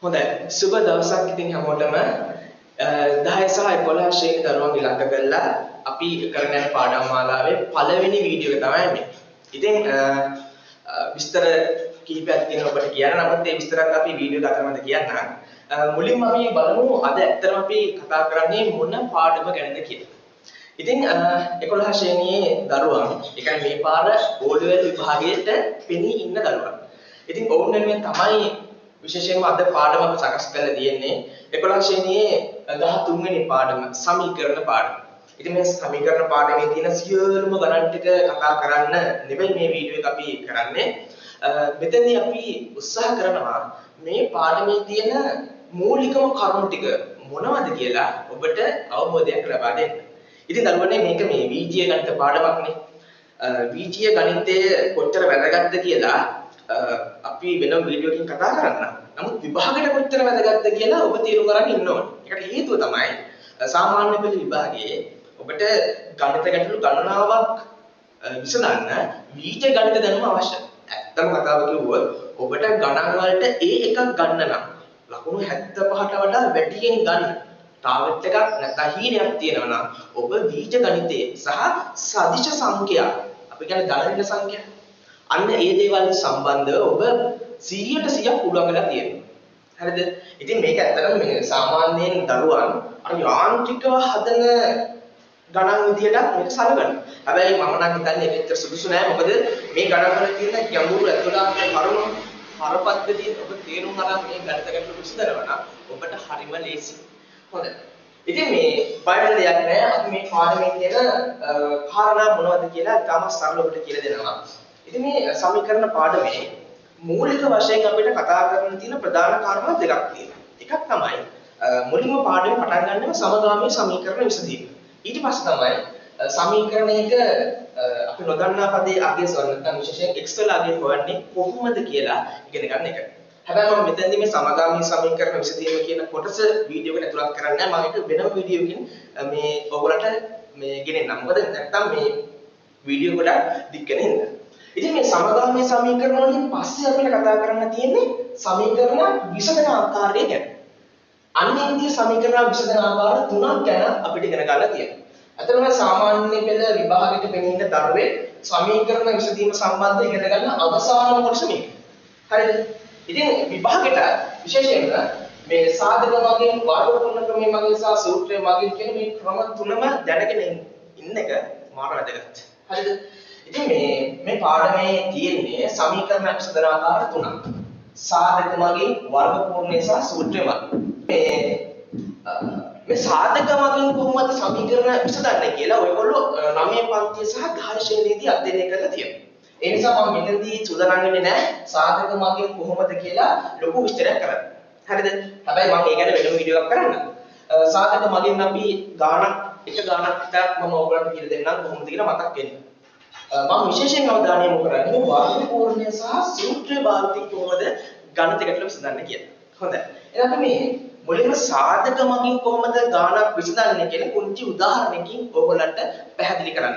හොඳයි සුබ දවසක් ඉතින් හැමෝටම 10 සහ 11 ශ්‍රේණි දරුවන් ඉලක්ක කරලා අපි කරන යන පාඩම් මාලාවේ පළවෙනි වීඩියෝ එක තමයි මේ. ඉතින් විස්තර කිහිපයක් තියෙනවා ඔබට කියන්න. නමුත් මේ විස්තරත් අපි වීඩියෝ එක අතරමැද කියන්නම්. මුලින්ම අපි බලමු අද ඇත්තටම අපි කතා කරන්නේ මොන පාඩම ගැනද කියලා. ඉතින් 11 ශ්‍රේණියේ දරුවන්, ඒ කියන්නේ මේ පාර O level විභාගයට පෙනී ඉන්න දරුවන්. ඉතින් ඔවුන් වෙනුවෙන් තමයි විශේෂයෙන්ම අද පාඩම අපි සකස් කරලා තියෙන්නේ 11 ශ්‍රේණියේ 13 වෙනි පාඩම සමීකරණ පාඩම. ඉතින් මේ සමීකරණ පාඩමේ තියෙන සියලුම ගණන් ටික කතා කරන්න නෙවෙයි මේ වීඩියෝ එක අපි කරන්නේ. මෙතනදී අපි උත්සාහ කරනවා මේ පාඩමේ තියෙන මූලිකම කරුණු ටික මොනවද කියලා ඔබට අවබෝධයක් ලබා දෙන්න. ඉතින් දරුවනේ මේක මේ විජය ගණිත පාඩමක්නේ. විජය ගණිතය කොච්චර වැදගත්ද කියලා අපි වෙනම වීඩියෝ එකකින් කතා කරන්න. නමුත් විභාගයට කොච්චර වැදගත්ද කියලා ඔබ තීරු කරගෙන ඉන්න ඕනේ. ඒකට හේතුව තමයි සාමාන්‍ය පෙළ විභාගයේ ඔබට ගණිත ගැටලු ගණනාවක් විසඳන්න විජය ගණිත දැනුම අවශ්‍යයි. ඇත්තම කතාව කිව්වොත් ඔබට ගණන් වලට එකක් ගන්න නම් ලකුණු 75ට වඩා වැඩියෙන් ගන්න ටාගට් එකක් නැත්නම් හීනයක් තියෙනවා නම් ඔබ බීජ ගණිතයේ සහ සදිශ සංඛ්‍යා අපි කියන්නේ ධන සංඛ්‍යා අන්න ඒ දේවල් සම්බන්ධව ඔබ 100% පුළුවන් වෙලා තියෙනවා. හරිද? ඉතින් මේක ඇත්තටම මේ සාමාන්‍යයෙන් දරුවන් අර යාන්ත්‍රිකව හදන ගණන් විදියට මේක සලකනවා. හැබැයි මම නම් හිතන්නේ ඒක ඇත්තට සුදුසු නෑ. මොකද මේ ගණන් වල තියෙන ගැඹුරු ඇතුළත් කරුණු හරපද්ධතිය ඔබ තේරුම් අරන් මේ ගණිත ගැටලු විසඳනවා නම් ඔබට හරිම ලේසි. හොඳයි. ඉතින් මේ බය වෙන දෙයක් නෑ. අපි මේ පාඩමේ තියෙන කාරණා මොනවද කියලා තාම සරලව ඔබට කියලා දෙනවා. ඉතින් මේ සමීකරණ පාඩමේ මූලික වශයෙන් අපිට කතා කරන්න තියෙන ප්‍රධාන කාරණා දෙකක් තියෙනවා. එකක් තමයි මුලින්ම පාඩමේ පටන් ගන්නම සමගාමී සමීකරණ විසඳීම. ඊට පස්සේ තමයි සමීකරණයක අපි නොදන්නා පදේ අගය සොයන නැත්නම් විශේෂයෙන් x වල අගය හොයන්නේ කොහොමද කියලා ඉගෙන ගන්න එක. හැබැයි මම මෙතනදී මේ සමගාමී සමීකරණ විසඳීම කියන කොටස වීඩියෝ එකට ඇතුළත් කරන්නේ නැහැ. මම ඒක වෙනම වීඩියෝ එකකින් මේ ඔයගොල්ලන්ට මේ ගෙනෙන්නම්. මොකද නැත්නම් මේ වීඩියෝ ගොඩක් දික් වෙන හින්දා. ඉතින් මේ සමගාමී සමීකරණ වලින් පස්සේ අපිට කතා කරන්න තියෙන්නේ සමීකරණ විසඳන ආකාරය ගැන. අන්‍යේන්ද්‍රිය සමීකරණ විසඳන ආකාර තුනක් ගැන අපිට ඉගෙන ගන්න තියෙනවා. අතනම සාමාන්‍ය පෙළ විභාගයට පෙනෙන දරුවේ සමීකරණ විසඳීම සම්බන්ධව ඉගෙන ගන්න අවසානම කොටස මේක. හරිද? ඉතින් විභාගයට විශේෂයෙන්ම මේ සාධක මගින් වර්ග කරන ක්‍රමයේ මගින් සහ සූත්‍රයේ මගින් කියන මේ ක්‍රම තුනම දැනගෙන ඉන්න එක මාර වැදගත්. හරිද? ඉතින් මේ පාඩමේ තියෙන්නේ සමීකරණ විසඳන ආකාර තුනක්. සාධක මගින් වර්ග පූර්ණය සහ සූත්‍රය මගින්. මේ සාධක මගින් කොහොමද සමීකරණ විසඳන්නේ කියලා ඔයගොල්ලෝ 9 පන්තිය සහ 10 ශ්‍රේණියේදී අධ්‍යයනය කරලා තියෙනවා. ඒ නිසා මම මෙතනදී සූදානම් වෙන්නේ නැහැ සාධක මගින් කොහොමද කියලා ලොකු විස්තරයක් කරන්න. හරිද? හැබැයි මම ඒ ගැන වෙනම වීඩියෝ එකක් කරන්නම්. සාධක මගින් අපි එක ගානක් විතරක් මම ඔයගොල්ලන්ට කියලා දෙන්නම් කොහොමද කියලා මතක් වෙන්න. මම විශේෂයෙන් අවධානය යොමු කරන්නේ වර්ග පූර්ණය සහ සූත්‍රය භාවිතයෙන් කොහොමද ගණිත ගැටලු විසඳන්නේ කියලා. හොඳයි. එහෙනම් අපි මේ මුලින්ම සාධක මගින් කොහොමද ගානක් විසඳන්නේ කියන කුංචි උදාහරණයකින් ඔයගොල්ලන්ට පැහැදිලි කරන්න.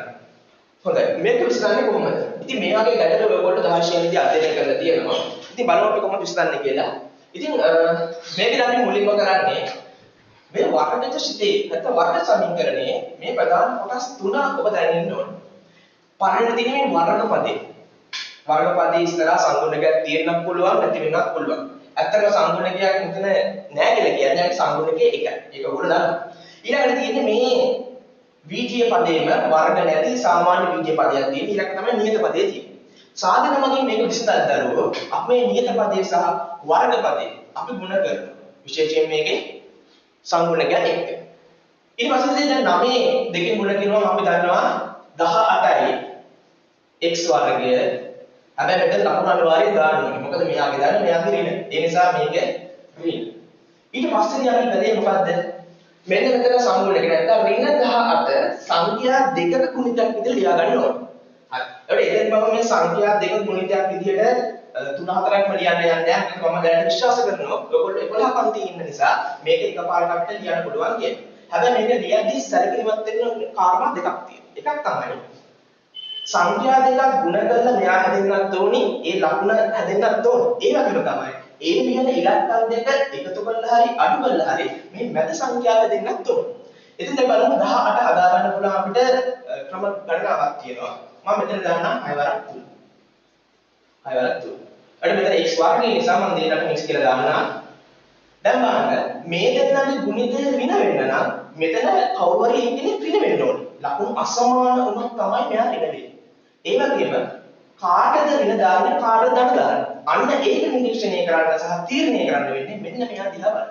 හොඳයි. මේක විසඳන්නේ කොහොමද? ඉතින් මේ වගේ ගැටලු ඔයගොල්ලෝ 10 ශ්‍රේණියේදී අධ්‍යයනය කරලා තියෙනවා. ඉතින් බලමු අපි කොහොමද විසඳන්නේ කියලා. ඉතින් මේකද අපි මුලින්ම කරන්නේ මේ වර්ගජ සිතේ නැත්නම් වර්ග සමීකරණයේ මේ ප්‍රධාන කොටස් තුනක් ඔබ දැනගෙන ඉන්න ඕනේ. පළවෙනි දිනේ මේ වර්ගපදේ. වර්ගපදේ ඉස්සරහා සංගුණකයක් තියෙන්නත් පුළුවන් නැති වෙන්නත් පුළුවන්. ඇත්තටම සංගුණකයක් මෙතන නෑ කියලා කියන්නේ සංගුණකයේ එකයි. ඒක උඩ දාන්න. ඊළඟට තියෙන්නේ මේ විජය පදේම වර්ග නැති සාමාන්‍ය විජය පදයක් තියෙන. ඊළඟට තමයි නියත පදේ තියෙන්නේ. සාධක මගින් මේක විසඳන්න දරුවෝ අපි මේ නියත පදේ සහ වර්ග පදේ අපි ගුණ කරනවා. විශේෂයෙන් මේකේ සංගුණකයක් එක්ක. ඊට පස්සේ දැන් 9 දෙකෙන් ගුණ කරනවා අපි දන්නවා 18යි x වර්ගය. හැබැයි මෙතන ලකුණු අනිවාර්යයෙන් දාන්න ඕනේ. මොකද මෙයාගේ දාන්නේ මෙයාගේ ඍණ. ඒ නිසා මේක ඍණ. ඊට පස්සේ අපි බැලුවේ මොකද්ද? මෙන්න මෙතන සංගුණක නැත්නම් ඍණ 18 සංඛ්‍යා දෙකක ගුණිතයක් විදිහට ලියා ගන්න ඕනේ. හරි. ඒකට මම මේ සංඛ්‍යා දෙක ගුණිතයක් විදිහට 3-4ක්ම ලියන්න යන්නේ නැහැ. මම දැනට විශ්වාස කරනවා ඔයගොල්ලෝ 11 පන්ති ඉන්න නිසා මේක එකපාරට අපිට ලියන්න පුළුවන් කියලා. හැබැයි මේක ලියද්දී සැලකිලිමත් වෙන්න කාරණා දෙකක් තියෙනවා. එකක් තමයි සංඛ්‍යා දෙකක් ගුණ කරලා මෙයා හැදෙන්නත් ඕනි, ඒ ලකුණ හැදෙන්නත් ඕනි. ඒ වගේම තමයි ඒ ලියන ඉලක්කම් දෙක එකතු කරලා හරි අඩු කරලා හරි මේ මැද සංඛ්‍යාව දෙන්නත් ඕන. ඉතින් දැන් බලමු 18 හදා ගන්න පුළුවන් අපිට ක්‍රම ගණනාවක් තියෙනවා. මම මෙතන දාන්නම් 6 වරක් 3. 6 වරක් 3. අර මෙතන x වර්ගය නිසා මම දෙන්නට x කියලා දාන්නම්. දැන් බලන්න මේ දෙන්නගේ ගුණිතය ඍණ වෙන්න නම් මෙතන කවුරු හරි එක්කෙනෙක් ඍණ වෙන්න ඕනේ. ලකුණු අසමාන වුණොත් තමයි මෙයා ඍණ වෙන්නේ. ඒ වගේම කාටද ඍණ දාන්නේ කාටද ධන දාන්නේ. අන්න ඒක නිරීක්ෂණය කරන්න සහ තීරණය කරන්න වෙන්නේ මෙන්න මෙයා දිහා බලන්න.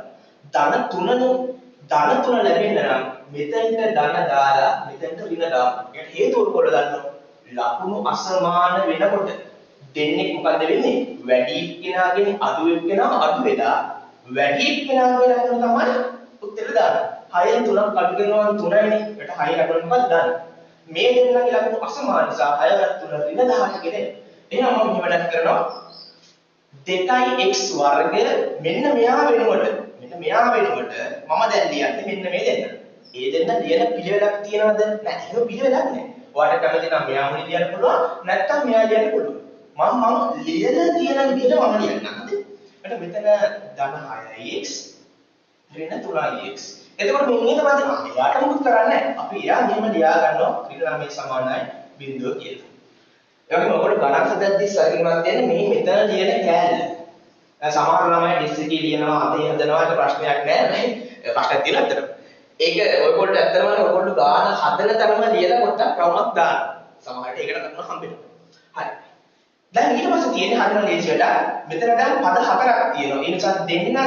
ධන 3 ලැබෙන්න නම් මෙතෙන්ට ධන දාලා මෙතෙන්ට ඍණ දාන්න. ඒකට හේතුව කොහොමද දන්නව? ලකුණු අසමාන වෙනකොට දෙන්නේ මොකද වෙන්නේ? වැඩි එක්කෙනාගෙන් අඩු එක්කෙනා අඩු වෙලා වැඩි එක්කෙනාගේ ලකුණු තමයි උත්තර දාන්නේ. 6න් 3ක් අඩු කරනවා 3යිනේ. ඒකට 6 ලකුණු මොකද දාන්නේ? මේ දෙන්නගේ ලකුණු අසමාන නිසා 6 3 ඍණ 18 ගෙදෙන. එහෙනම් මම මෙහෙම දැක් කරනවා 2x වර්ගය මෙන්න මෙයා වෙනුවට මම දැන් ලියන්නේ මෙන්න මේ දෙන්න. ඒ දෙන්න ලියන පිළිවෙලක් තියනවද? නැහැ. ඒක පිළිවෙලක් නැහැ. ඔයාලට කැමති නම් මෙයා මුලින් ලියන්න පුළුවන් නැත්නම් මෙයා ලියන්න පුළුවන්. මම ලියලා තියෙන විදිහට මම ලියන්නම්. හරිද? එතකොට මෙතන ධන 6x ඍණ 3x. එතකොට මේ තමයි එයාට මුකුත් කරන්නේ නැහැ. අපි එයා මෙහෙම ලියා ගන්නවා ඍණ 9 සමානයි බිඳුව කියලා. ඒ වගේම ඔයගොල්ලෝ ගණන් හදද්දී සරිමත් දෙන්නේ මේ මෙතන ලියන කෑල්ල. දැන් සමහර ළමයි ඩිස් එකේ ලියනවා අතේ හදනවා ඒක ප්‍රශ්නයක් නෑ නේ. ප්‍රශ්නයක් තියෙනවා අතට. ඒක ඔයගොල්ලෝ ඇත්තටම ඔයගොල්ලෝ ගාන හදන තරම ලියලා පොඩ්ඩක් ප්‍රවණක් දාන්න. සමහරට ඒකට කරනවා හම්බෙනවා. හරි. දැන් ඊට පස්සේ තියෙන්නේ හරිම ලේසි වැඩක්. මෙතන දැන් පද හතරක් තියෙනවා. ඒ නිසා දෙන්න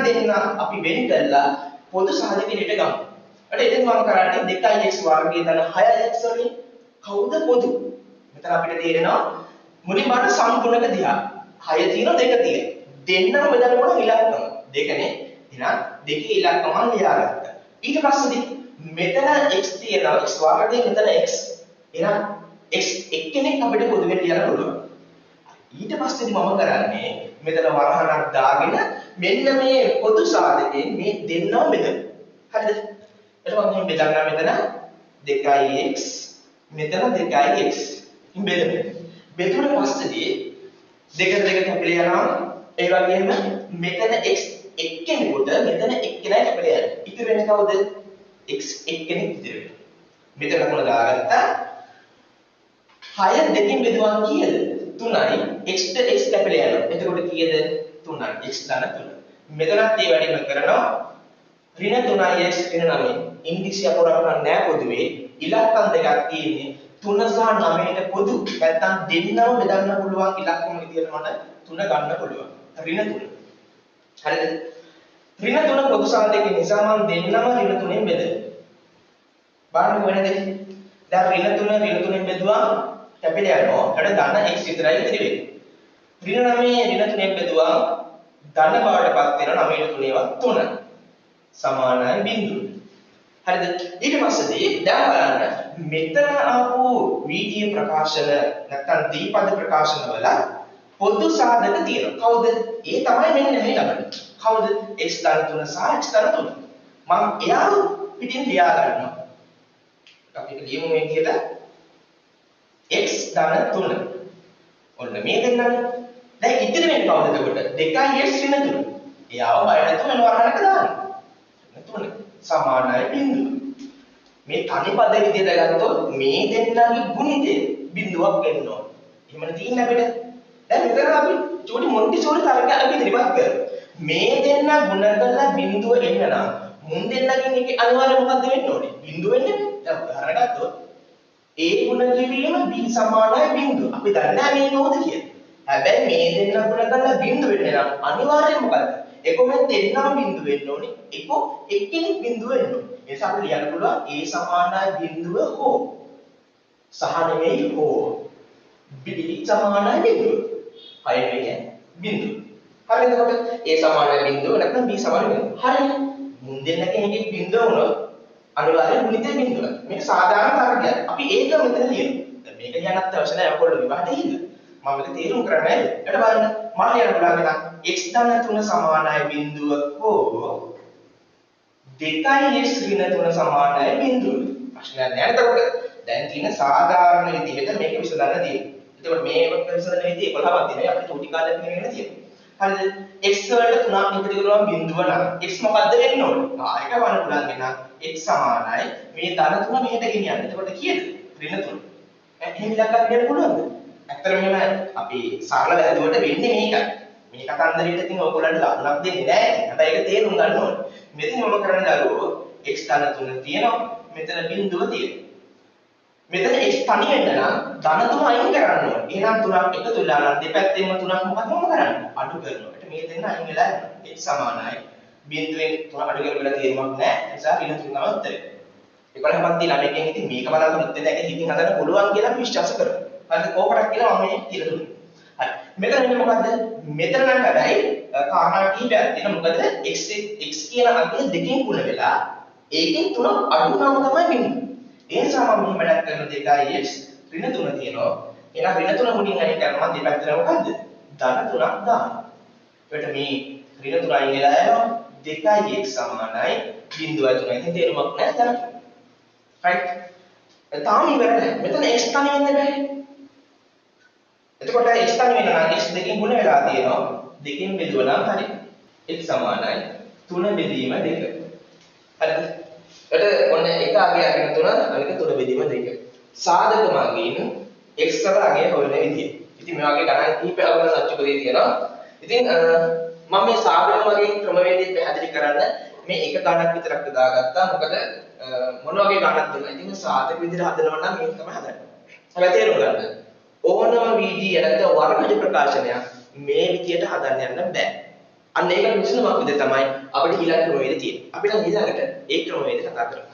අපි වෙන් කරලා පොදු සහජිකයට ගමු. ඊට එතෙන් මම කරන්නේ 2x වර්ගය දන 6x වලින් කවුද පොදු? මෙතන අපිට තේරෙනවා මුලින් බලන්න සම්පූර්ණක දිහා. 6 තියෙනවා 2 තියෙනවා. දෙන්නම බෙදනකොට ඉලක්කම. දෙකනේ. එහෙනම් දෙකේ ඉලක්කම ලියාගත්තා. ඊට පස්සේ මෙතන x තියෙනවා x වර්ගයෙන් මෙතන x. එහෙනම් x එක්කෙනෙක් අපිට පොදු වෙන්න ලියන්න පුළුවන්. ඊට පස්සේදී මම කරන්නේ මෙතන වරහණක් දාගෙන මෙන්න මේ පොදු සාධකයෙන් මේ දෙන්නම බෙදන්න. හරිද? එතකොට මම බෙදන්නම් මෙතන 2x මෙතන 2x. ඉතින් බෙදන්න. බෙදුවට පස්සේදී දෙකට දෙක කැපිලා යනවා. ඒ වගේම මෙතන x එක්කෙනෙකුට මෙතන එක්කෙනයි කැපිලා යනවා. ඉතුරු වෙන්නේ කවුද? x එක්කෙනෙක් ඉතුරු වෙනවා. මෙතන කොහොමද දාගත්තා? 6 දෙකෙන් බෙදුවා කීයද? 3යි x ට x කැපිලා යනවා. එතකොට කීයද? 3යි x ධන 3. මෙතනත් ඒ වැඩිම කරනවා ඍණ 3x ඍණ 9. ඉංග්‍රීසි අපරාධ නැහැ පොදුවේ. ඉලක්කම් දෙකක් තියෙන්නේ 3 සහ 9ට පොදු. නැත්තම් දෙන්නම බෙදන්න පුළුවන් ඉලක්කම විදියට මට 3 ගන්න පුළුවන්. ඍණ 3. හරිද? ඍණ 3 පොදු සාධකයේ නිසා මම දෙන්නම ඍණ 3ෙන් බෙදලා. බලන්න වෙනද? දැන් ඍණ 3ෙන් බෙදුවා කැපිලා යනවා. ඊට ධන x විතරයි ඉතිරි වෙන්නේ. ඍණ 9 ඍණ 3ෙන් බෙදුවා ධන බවටපත් වෙනවා 9ට 3වත් 3. සමානයි බිඳුව. හරිද? ඊට පස්සේදී දැන් බලන්න මෙතන ආපු වීඩියෝ ප්‍රකාශන නැත්නම් දීපද ප්‍රකාශන වල පොදු සාධක තියෙනවා. කවුද? ඒ තමයි මෙන්න මේ ළඟට. කවුද? x ධන 3 සහ x ධන 3. මම එයාව පිටින් ලියා ගන්නවා. අපි ලියමු මේ විදිහට x ධන 3. ඔන්න මේ දෙන්නනේ. දැන් ඉතිරි වෙන්නේ කවුද එතකොට? 2x ඍණ 3. එයාව බය නැතුව වෙන වරහණක දාන්න. 3 සමානයි බිඳුව. මේ තනි පද විදිහට ගත්තොත් මේ දෙන්නගේ ගුණිතය බිඳුවක් වෙන්න ඕන. එහෙමනේ තියෙන්නේ අපිට. දැන් මෙතන අපි චෝටි මොන්ටිසෝරි තරගයක් අපි ඉදිරිපත් කරමු. මේ දෙන්න ගුණ කරලා බිඳුව එන්න නම් මුන් දෙන්නගෙන් එක අනිවාර්යයෙන් මොකද්ද වෙන්න ඕනේ? බිඳුව වෙන්නේ. දැන් උදාහරණ ගත්තොත් a ගුණ කිරීම b සමානයි බිඳුව. අපි දන්නේ නැහැ මේ කොහොමද කියලා. හැබැයි මේ දෙන්න ගුණ කරලා බිඳුව වෙන්න නම් අනිවාර්යයෙන් මොකද්ද? එකොමෙන් දෙන්නම බිඳුව වෙන්න ඕනේ. එක්ක එක්කෙනෙක් බිඳුව වෙන්න ඕනේ. ඒ නිසා අපිට ලියන්න පුළුවන් a සමානයි බිඳුව හෝ සහ නෙමෙයි හෝ b සමානයි බිඳුව. හය වෙන්නේ බිඳුව. හරිද? එතකොට a සමානයි බිඳුව නැත්නම් b සමානයි බිඳුව. හරිනේ. මුන් දෙන්නකින් එකෙක් බිඳුව වුණොත් අනිවාර්යෙන් ගුණිතේ බිඳුව. මේක සාධාරණ තරගයක්. අපි ඒක මෙතන ලියමු. දැන් මේක ලියන්නත් අවශ්‍ය නැහැ. ඔයගොල්ලෝ විභාගයට ඉන්න. මම මේක තීරුම් කරන්නේ නැහැ. ඊට බලන්න මම ලියන්න පුළුවන් නම් x ධන 3 සමානයි බිඳුව හෝ 2x ඍණ 3 සමානයි බිඳුව. ප්‍රශ්නයක් නැහැ. එතකොට දැන් තියෙන සාධාරණ විදිහට මේක විසඳන්න තියෙනවා. එතකොට මේ විසඳන විදිහ 11ක් තියෙනවා. අපිට චූටි කාලයක් ඉගෙන තියෙනවා. හරිද? x වලට 3ක් එකතු කරුවම බිඳුව නම් x මොකද්ද වෙන්න ඕනේ? ඒක වන්න පුළුවන් වෙන x සමානයි මේ ධන 3 මෙහෙට ගෙනියන්න. එතකොට කීයද? ඍණ 3. එහෙම ඉලක්කයක් දෙන්න පුළුවන්ද? ඇත්තටම මෙහෙම අපි සරල වැදුවට වෙන්නේ මේකයි. මේ කතන්දරෙට ඉතින් ඔයගොල්ලන්ට ලකුණක් දෙන්නේ නැහැ. හැබැයි ඒක තේරුම් ගන්න ඕනේ. මෙතන මොන කරන්නේ දරුවෝ? x ධන 3 තියෙනවා. මෙතන බිඳුව තියෙනවා. මෙතන x තනි වෙන්න නම් ධන 3 අයින් කරන්න ඕනේ. එහෙනම් 3ක් එකතු වෙලා නම් දෙපැත්තෙම 3ක් මොකද කරන්නේ? අඩු කරනවා. ඒත් මේ දෙන්න අයින් වෙලා යනවා. x සමානයි බිඳුවෙන් 3 අඩු කරලා තේරුමක් නැහැ. ඒ නිසා ඍණ 3 තමයි උත්තරේ. 11ක් තියලා මේකෙන් ඉතින් මේක බලාපොරොත්තු වෙන එක හිතින් හදන්න පුළුවන් කියලා අපි විශ්වාස කරමු. හරිද? කෝකටක් කියලා මම මේ කියලා දුන්නා. හරි. මෙතන වෙන්නේ මොකද්ද? මෙතන නම් හැබැයි කාරණා කිහිපයක් තියෙනවා. මොකද x කියන අංකය දෙකෙන් ගුණ වෙලා ඒකෙන් 3ක් අඩු වුණාම තමයි වෙන්නේ. ඒ නිසා මම මෙහෙම වැඩක් කරන 2x ඍණ 3 තියෙනවා. එහෙනම් ඍණ 3 මුලින් අයින් කරනවා දෙපැත්තට මොකද්ද? ධන 3ක් දානවා. ඒකට මේ ඍණ 3 අයින් වෙලා යනවා. 2x සමානයි 0.3. ඉතින් තේරුමක් නැහැ ධන 3. right? තාම ඉවර නැහැ. මෙතන x තනි වෙන්න බෑ. එතකොට x තනි වෙන නම් x දෙකෙන් ගුණ වෙලා තියෙනවා. දෙකෙන් බෙදුවා නම් හරි. x සමානයි 3 බෙදීම 2. හරිද? එතකොට ඔන්න එක අගය අරගෙන 3 අනික 3 බෙදීම 2. සාධක මාර්ගයෙන් x වල අගය හොයන විදිය. ඉතින් මේ වගේ ගණන් කිහිපයක් වල සත්‍යපදී තියෙනවා. ඉතින් මම මේ සාධක මාර්ගයෙන් ක්‍රමවේදය පැහැදිලි කරන්න මේ එක ගණනක් විතරක් දාගත්තා. මොකද මොන වගේ ගණනක් දෙනවා. ඉතින් සාධක විදිහට හදනවා නම් මේක තමයි හදන්නේ. හැබැයි තේරුම් ගන්න. ඕනම වීඩිය නැත්නම් වර්ගජ ප්‍රකාශනයක් මේ විදියට හදන්න යන්න බෑ. අන්න ඒක විසඳුමක් විදිහ තමයි අපිට ඊළඟ ක්‍රමවේදය තියෙන්නේ. අපි නම් ඊළඟට ඒ ක්‍රමවේදය කතා කරමු.